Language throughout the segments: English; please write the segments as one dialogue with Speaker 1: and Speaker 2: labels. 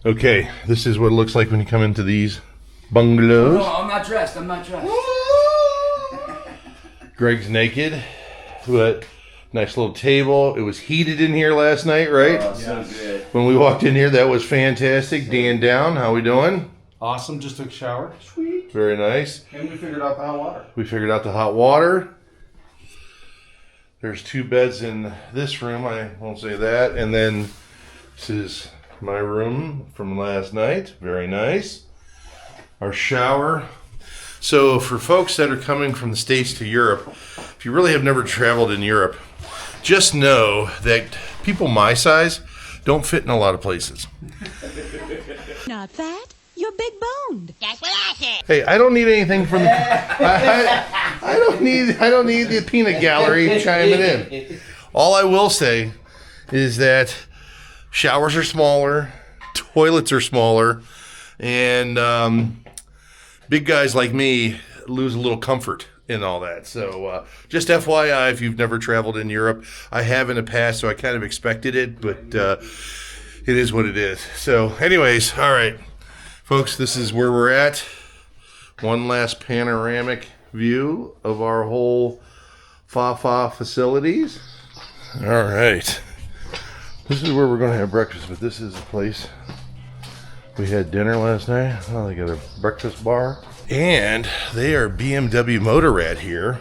Speaker 1: Okay, this is what it looks like when you come into these bungalows.
Speaker 2: No, I'm not dressed. I'm not dressed.
Speaker 1: Greg's naked, but nice little table. It was heated in here last night, right?
Speaker 2: Oh, so good.
Speaker 1: When we walked in here, that was fantastic. Dan down, how we doing?
Speaker 3: Awesome, just took a shower. Sweet.
Speaker 1: Very nice.
Speaker 3: And we figured out the hot water.
Speaker 1: We figured out the hot water. There's 2 beds in this room, I won't say that. And then this is my room from last night. Very nice. Our shower. So for folks that are coming from the States to Europe, if you really have never traveled in Europe, just know that people my size don't fit in a lot of places.
Speaker 4: Not fat, you're big boned. That's what I said.
Speaker 1: Hey, I don't need anything from the I don't need the peanut gallery chiming in. All I will say is that showers are smaller, toilets are smaller, and big guys like me lose a little comfort in all that. So just FYI, if you've never traveled in Europe, I have in the past, so I kind of expected it, but it is what it is. So anyways, all right, folks, this is where we're at. One last panoramic view of our whole Fafa facilities. All right. This is where we're going to have breakfast, but this is the place. We had dinner last night. Oh, they got a breakfast bar. And they are BMW Motorrad here.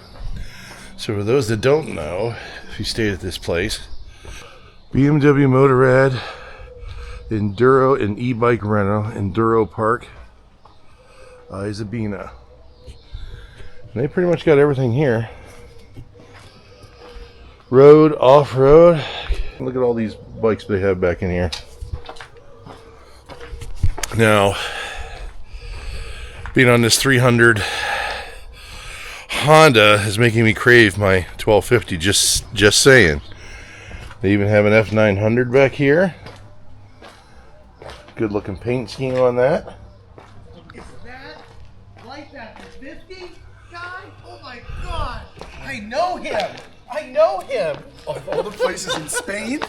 Speaker 1: So for those that don't know, if you stayed at this place, BMW Motorrad, Enduro and e-bike rental, Enduro Park, Isabina. And they pretty much got everything here. Road, off-road. Look at all these bikes they have back in here. Now, being on this 300 Honda is making me crave my 1250, just saying. They even have an F900 back here. Good looking paint scheme on that.
Speaker 5: Is that like that 50 guy? Oh my god! I know him! I know him!
Speaker 3: Of all the places in Spain?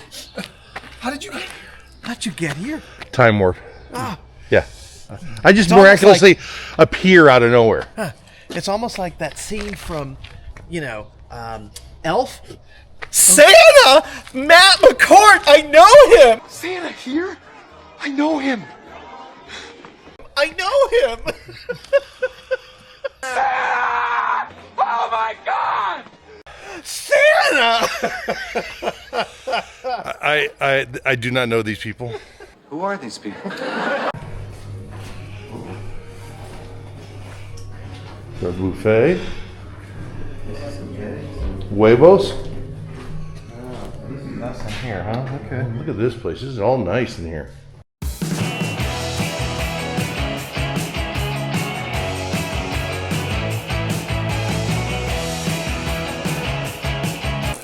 Speaker 3: How'd you get here?
Speaker 1: Time warp.
Speaker 5: Ah.
Speaker 1: Yeah. I just
Speaker 5: It's almost
Speaker 1: miraculously appear out of nowhere.
Speaker 5: It's almost like that scene from, Elf. Santa! Matt McCourt! I know him!
Speaker 3: Santa here? I know him.
Speaker 5: I know him!
Speaker 2: Oh my God!
Speaker 5: Santa!
Speaker 1: I do not know these people.
Speaker 6: Who are these people?
Speaker 1: The buffet. Huevos.
Speaker 3: That's in here, huh? Okay.
Speaker 1: Look at this place. This is all nice in here.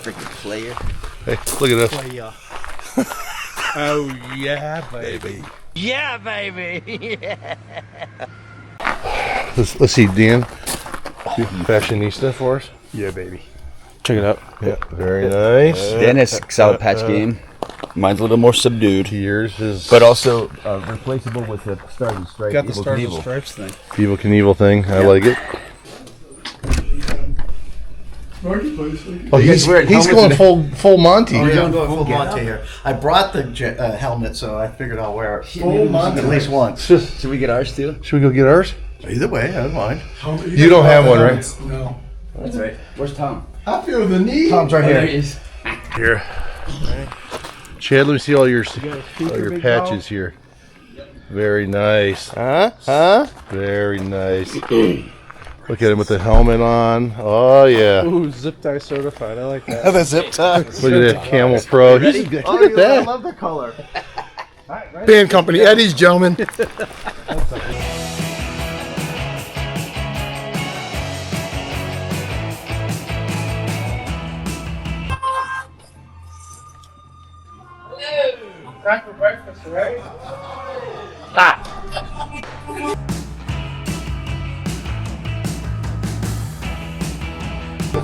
Speaker 2: Freaking player.
Speaker 1: Hey, look at this.
Speaker 5: Oh yeah, baby.
Speaker 2: Yeah, baby.
Speaker 1: Let's see, Dan. Fashionista for us.
Speaker 3: Yeah, baby.
Speaker 1: Check it out. Yeah, very nice.
Speaker 2: Dennis, Sour Patch Game. Mine's a little more subdued.
Speaker 1: Yours is,
Speaker 2: But also replaceable with the Stars and Stripes.
Speaker 3: Got the
Speaker 2: Evil
Speaker 3: Stars and
Speaker 2: Knievel.
Speaker 3: Stripes thing.
Speaker 1: Evil Knievel thing. I like it. Oh, he's going full Monty.
Speaker 5: Oh, yeah, I'm going full Monty here. I brought the helmet, so I figured I'll wear it full Monty at least once.
Speaker 2: Should we get ours too?
Speaker 1: Should we go get ours?
Speaker 5: Either way, I don't mind.
Speaker 1: You don't have one, right?
Speaker 3: No.
Speaker 2: That's right. Where's Tom?
Speaker 3: I feel the need.
Speaker 5: Tom's right
Speaker 2: There
Speaker 5: here.
Speaker 2: he is.
Speaker 1: Here. Chad, let me see all your patches here. Very nice. Huh? Very nice. Look at him with the helmet on. Oh, yeah.
Speaker 3: Ooh, zip tie certified. I like that.
Speaker 5: The zip tie.
Speaker 1: Look at that Camel Pro. Look at
Speaker 5: I
Speaker 1: that.
Speaker 5: love the color.
Speaker 3: Band company, Eddie's, gentlemen.
Speaker 5: Time for breakfast, right?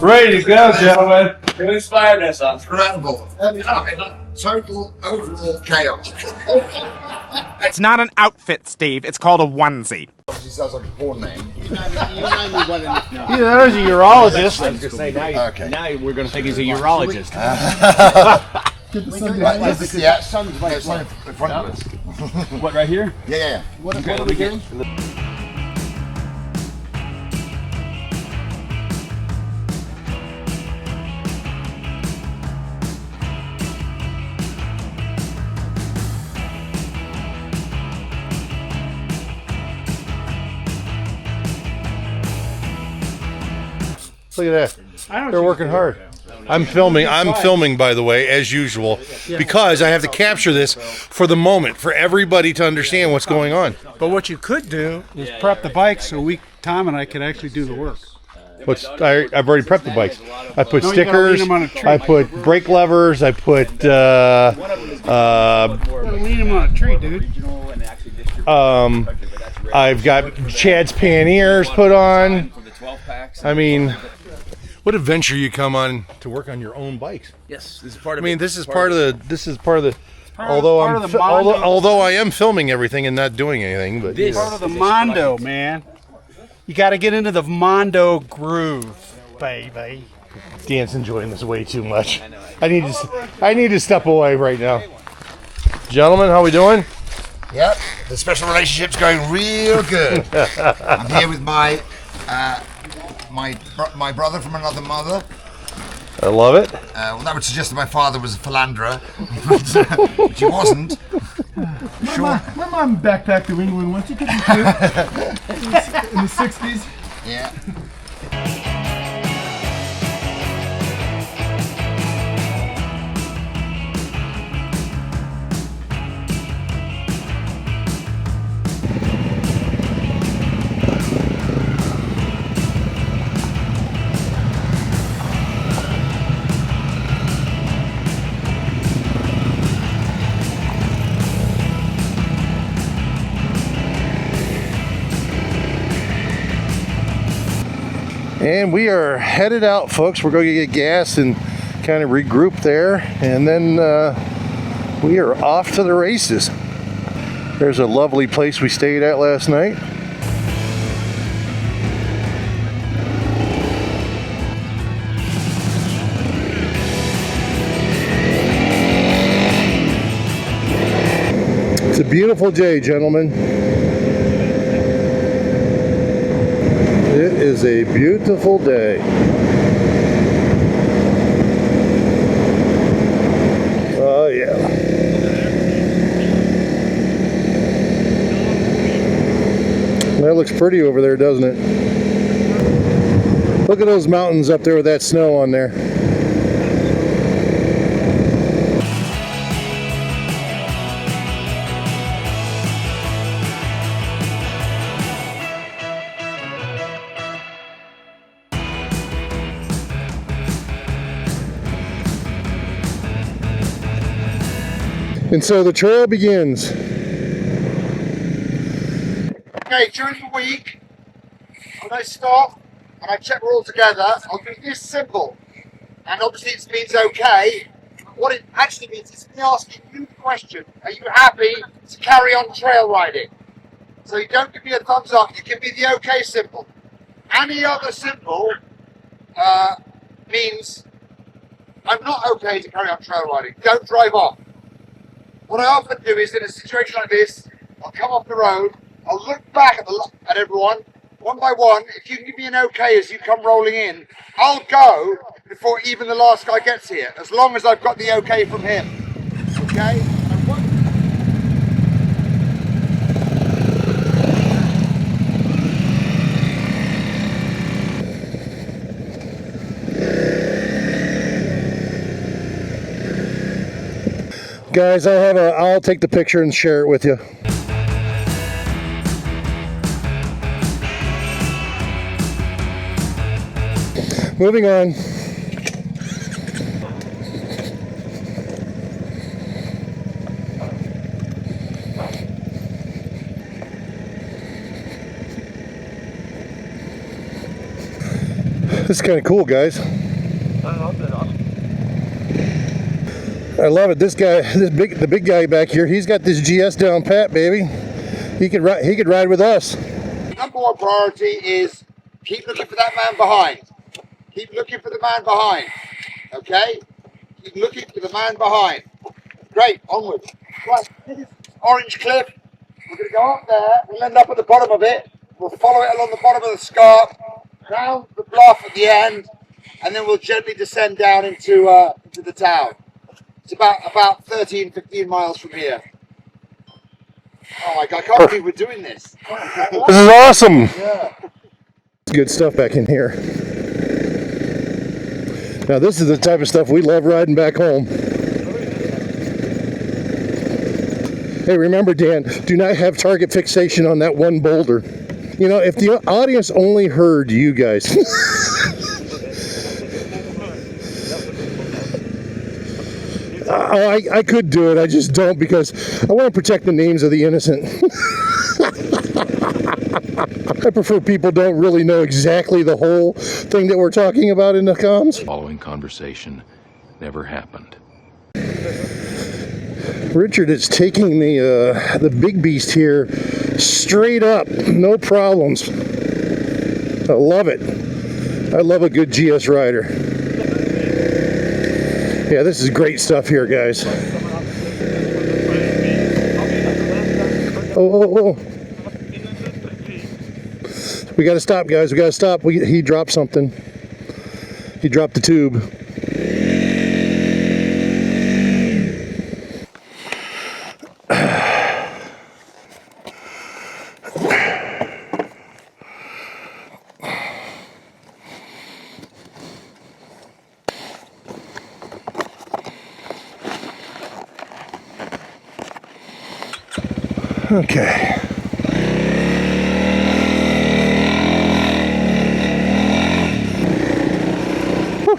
Speaker 1: Ready to go, gentlemen.
Speaker 2: Who inspired us?
Speaker 6: Incredible. Total overall chaos. It's not an outfit, Steve. It's called a onesie.
Speaker 3: Obviously sounds like a porn name.
Speaker 5: You know me well enough now.
Speaker 7: That was a urologist.
Speaker 5: I was going to say, now we're going to think he's a urologist.
Speaker 3: Yeah, sun's right in front of us.
Speaker 5: What, right here?
Speaker 3: Yeah.
Speaker 5: What are we doing?
Speaker 1: Look at that. They're working hard. I'm filming, by the way, as usual, because I have to capture this for the moment, for everybody to understand what's going on.
Speaker 7: But what you could do is prep the bike so Tom and I could actually do the work.
Speaker 1: I've already prepped the bikes. I put
Speaker 7: No, you gotta
Speaker 1: stickers,
Speaker 7: lean 'em on a tree.
Speaker 1: I put brake levers, I put
Speaker 7: Lean him on a tree, dude.
Speaker 1: I've got Chad's panniers put on. I mean, what adventure you come on to work on your own bikes?
Speaker 2: Yes, this is part of.
Speaker 1: I mean, this is part of the. Although
Speaker 7: part of the Mondo.
Speaker 1: although I am filming everything and not doing anything, but
Speaker 7: This part of the Mondo, man. You got to get into the Mondo groove, baby.
Speaker 1: Dan's enjoying this way too much. I need to step away right now. Gentlemen, how we doing?
Speaker 3: Yep, the special relationship's going real good. I'm here with my brother from another mother.
Speaker 1: I love it.
Speaker 3: Well, that would suggest that my father was a philanderer, but he wasn't.
Speaker 8: My mom backpacked to England once. You could be cute. In the 60s.
Speaker 3: Yeah.
Speaker 1: And we are headed out, folks. We're going to get gas and kind of regroup there, and then we are off to the races. There's a lovely place we stayed at last night. It's a beautiful day, gentlemen. It is a beautiful day. Oh yeah. That looks pretty over there, doesn't it? Look at those mountains up there with that snow on there. And so the trail begins.
Speaker 3: Okay, during the week, when I stop and I check we're all together, I'll do this symbol. And obviously it means okay. What it actually means is me asking you the question, are you happy to carry on trail riding? So you don't give me a thumbs up, you give me the okay symbol. Any other symbol means I'm not okay to carry on trail riding. Don't drive off. What I often do is, in a situation like this, I'll come off the road, I'll look back at everyone, one by one. If you give me an okay as you come rolling in, I'll go before even the last guy gets here, as long as I've got the okay from him. Okay?
Speaker 1: Guys, I'll take the picture and share it with you. Moving on. This is kind of cool, guys.
Speaker 8: I love it. This guy, the big guy back here, he's got this GS down pat, baby. He could ride with us.
Speaker 3: Number one priority is keep looking for that man behind. Keep looking for the man behind. Okay? Keep looking for the man behind. Great, onwards. Right, this is Orange Cliff. We're going to go up there. We'll end up at the bottom of it. We'll follow it along the bottom of the scarp, round the bluff at the end, and then we'll gently descend down into the town. It's about 13, 15 miles from here. Oh my God, I can't believe we're doing this.
Speaker 8: This is awesome.
Speaker 3: Yeah.
Speaker 8: Good stuff back in here. Now this is the type of stuff we love riding back home. Hey, remember, Dan, do not have target fixation on that one boulder. You know, if the audience only heard you guys. I could do it, I just don't, because I want to protect the names of the innocent. I prefer people don't really know exactly the whole thing that we're talking about in the comms.
Speaker 9: Following conversation never happened.
Speaker 8: Richard is taking the big beast here straight up, no problems. I love it. I love a good GS rider. Yeah, this is great stuff here, guys. Oh. We gotta stop, guys. We gotta stop. He dropped something. He dropped the tube. Okay. Whew.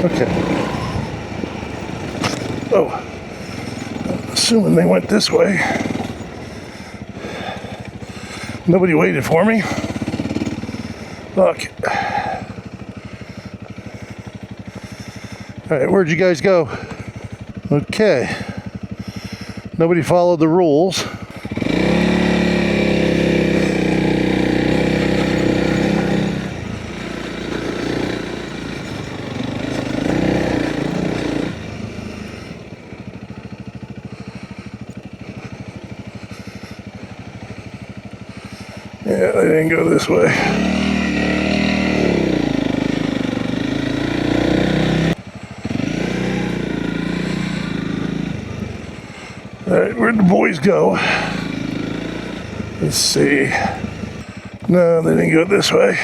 Speaker 8: Okay. Oh. Assuming they went this way. Nobody waited for me. Look. All right, where'd you guys go? Okay. Nobody followed the rules. Yeah, they didn't go this way. All right, where'd the boys go? Let's see. No, they didn't go this way.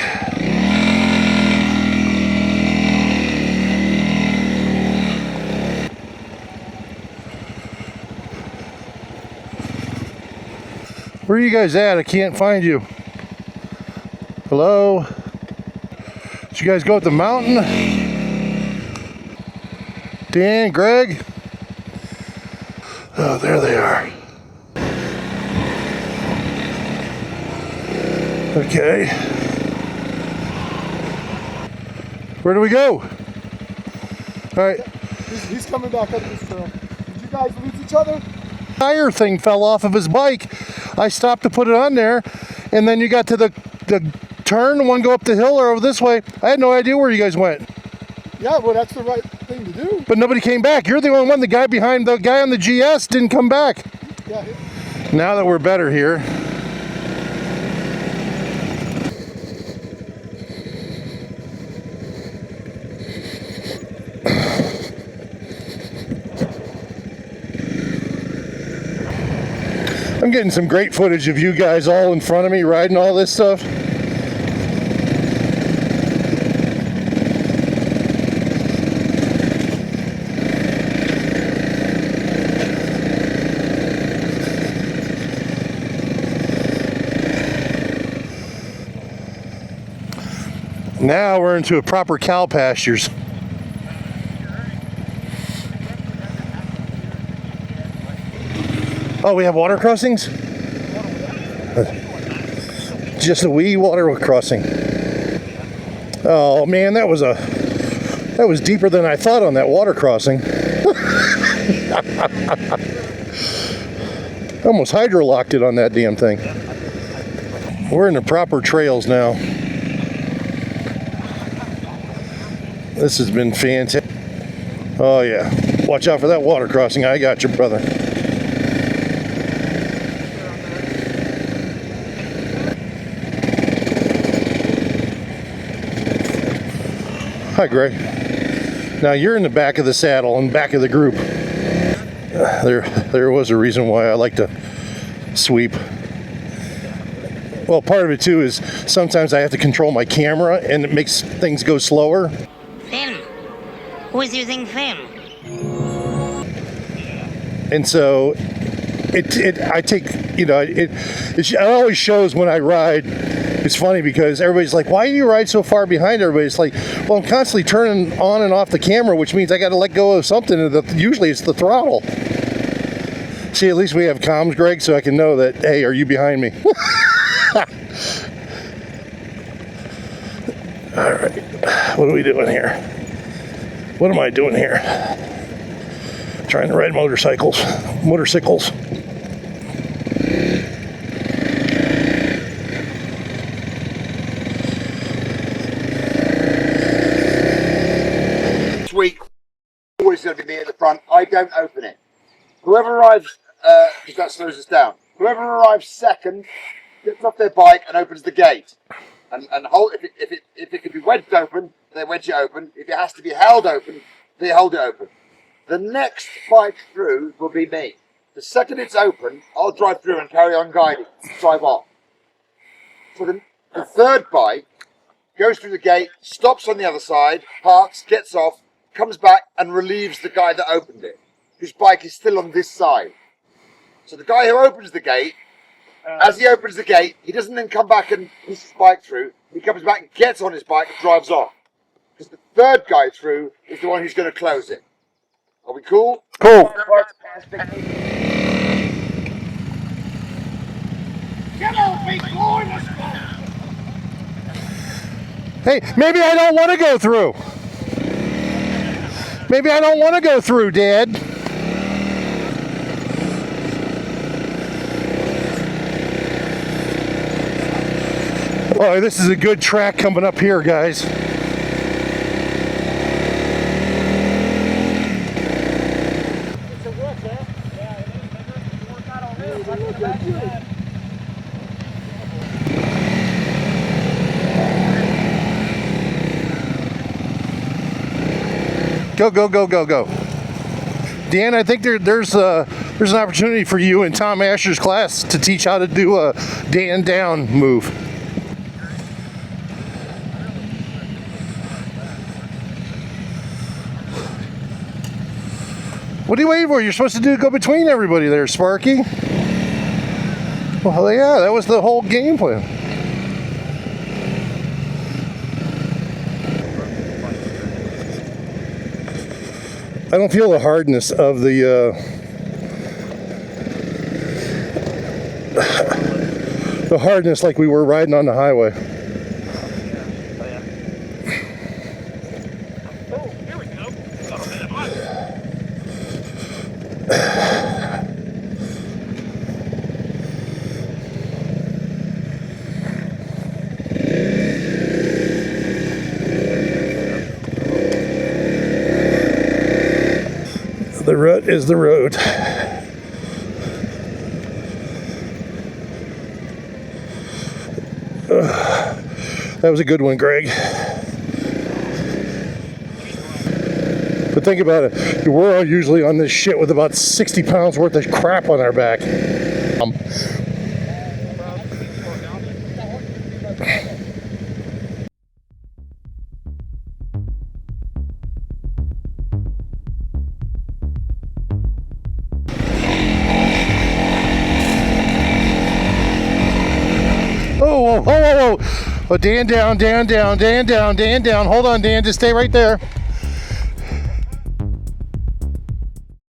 Speaker 8: Where are you guys at? I can't find you. Hello? Did you guys go up the mountain? Dan, Greg? Oh, there they are. Okay. Where do we go? All right.
Speaker 10: He's coming back up this trail. Did you guys lose each other?
Speaker 8: Tire thing fell off of his bike. I stopped to put it on there, and then you got to the turn, one go up the hill or over this way. I had no idea where you guys went.
Speaker 10: Yeah, well, that's the right thing to do.
Speaker 8: But nobody came back. You're the only one. The guy behind the guy on the GS didn't come back.
Speaker 10: Yeah.
Speaker 8: Now that we're better here. I'm getting some great footage of you guys all in front of me riding all this stuff. Now we're into a proper cow pastures. Oh, we have water crossings? Just a wee water crossing. Oh man, that was deeper than I thought on that water crossing. Almost hydro-locked it on that damn thing. We're in the proper trails now. This has been fantastic. Oh yeah. Watch out for that water crossing. I got you, brother. Hi, Greg. Now you're in the back of the saddle and back of the group. There was a reason why I like to sweep. Well, part of it too is sometimes I have to control my camera and it makes things go slower.
Speaker 11: Film. Who is using film?
Speaker 8: And so I take, you know, it always shows when I ride. It's funny because everybody's like, why do you ride so far behind everybody? It's like, well, I'm constantly turning on and off the camera, which means I got to let go of something. And usually it's the throttle. See, at least we have comms, Greg, so I can know that, hey, are you behind me? All right, what are we doing here? What am I doing here? Trying to ride motorcycles.
Speaker 3: This week, always going to be me at the front. I don't open it. Whoever arrives, because that slows us down. Whoever arrives second gets off their bike and opens the gate. And hold, if it can be wedged open, they wedge it open. If it has to be held open, they hold it open. The next bike through will be me. The second it's open, I'll drive through and carry on guiding, drive off. So the third bike goes through the gate, stops on the other side, parks, gets off, comes back and relieves the guy that opened it, whose bike is still on this side. So the guy who opens the gate, as he opens the gate, he doesn't then come back and push his bike through. He comes back and gets on his bike and drives off. Because the third guy through is the one who's going to close it. Are we cool?
Speaker 8: Cool. Hey, maybe I don't want to go through. Maybe I don't want to go through, Dad. Oh, this is a good track coming up here, guys. Go, go, go, go, go. Dan, I think there's an opportunity for you in Tom Asher's class to teach how to do a Dan down move. What are you waiting for? You're supposed to go between everybody there, Sparky. Well, yeah, that was the whole game plan. I don't feel the hardness of the hardness like we were riding on the highway. The rut is the road. That was a good one, Greg. But think about it. We're all usually on this shit with about 60 pounds worth of crap on our back. Oh, Dan down, Dan down, Dan down, Dan down. Hold on, Dan, just stay right there.